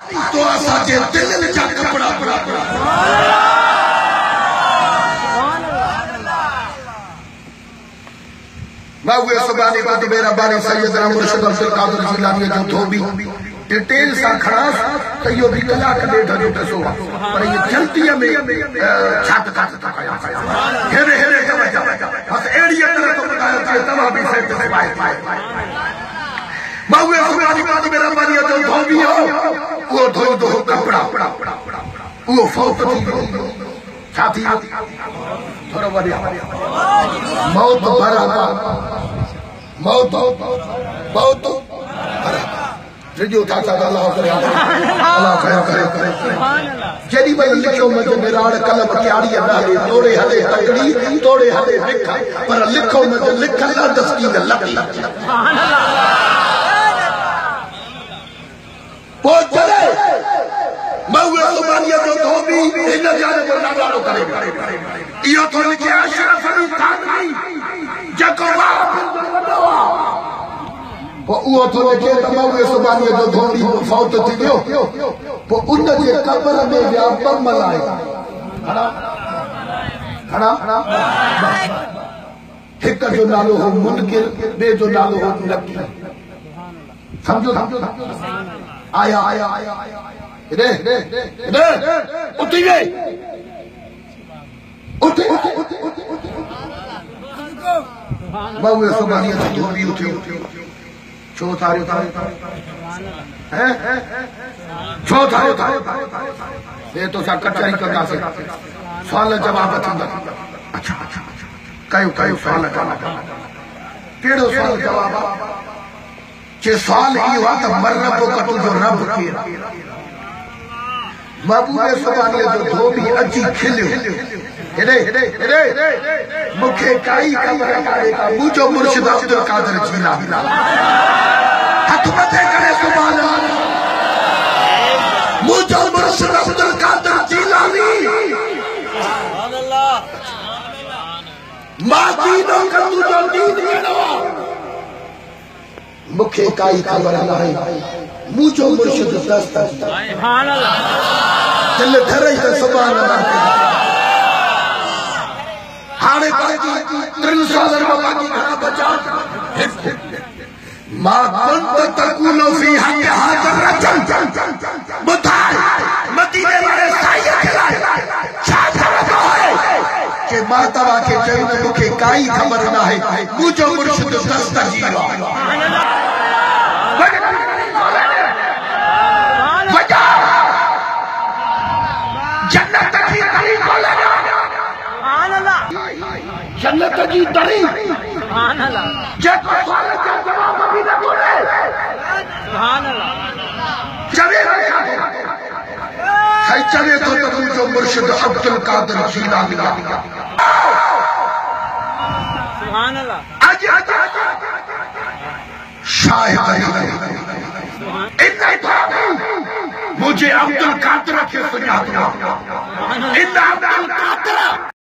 तो असांजे दिल जा कपड़ा मैं हुए सुबानी बात मेरा बानी सैयदना मुर्शिद अब्दुल कादिर जिलानी जो धोबी डिटेल सा खड़ास तो यो भी कलाक डेढ़ जो कसो पर ये जल्दी में छात छात तकाया हेरे हेरे बस एड़िया तरह तो बताया कि तवा भी से पाए मैं हुए सुबानी बात मेरा बानी जो धोबी हो वो धो दो कपड़ा वो फौत थी छाती थोड़ा बढ़िया मौत भरा मौत बहुत जो चाचा अल्लाह करे जड़ी भाई लिखो मत मेराड़ कलम क्यारी नाले तोड़े हले तकड़ी तोड़े हले लिखा पर लिखो मत लिखला दस्ती न लगी वो चले मौए सुबानिया जो धोबी इन जाने पर नागाड़ो करेगा इयो तो लिखे अशरफ अली थानवी जको वो तो लिखे त मौए सुबानिया जो धोबी फौत थी गयो वो उन जे कब्र में विया बम लाए खड़ा खड़ा एक जो नालो हो मुनकिर बे जो नालो हो नकी समझो आया रे उठी गए उठे बाबू सुबानिया तो धोबी उठी छो थारे हैं छो थारे ये तो सा कचहरी करदा से सवाल जवाब थींदा अच्छा कयो सवाल केड़ो सवाल जवाब जे सवाल इहो आहे त मरब का तुझो रब केर महबूबे सुबानिया जो धोबी अची खिलियो हेरे मुखे काई कमर कारेगा मुझो मुर्शिद अब्दुल कादिर जिलानी हाथ मथे करे सुभान अल्लाह मुझो मुर्शिद अब्दुल कादिर जिलानी सुभान अल्लाह मां दीनो का तुझो दीन केड़ो मुखे काई खबर नाहे मुझो मुर्शिद दस्त सुभान अल्लाह दिल धरे त सुभान अल्लाह हाणे बाकी 3 साल बाकी घणा बचा मां कुंत तकुलो फी हक हाज़र रजल बुधाए मदीने वाले साईं खिलाए छा करतो है के मां तवा के चई मुखे काई खबर ना है मुझो मुर्शिद दस्त जीवा सुभान अल्लाह जन्नत की दरी खोलेगा सुभान अल्लाह जन्नत की दरी सुभान अल्लाह जको सवाल का जवाब भी न बोले सुभान अल्लाह चले है चले तो जो मुर्शिद अब्दुल कादिर जिलानी सुभान अल्लाह आज शायद मुझे अब्दुल कादिर के सुना इन अब्दुल कादिर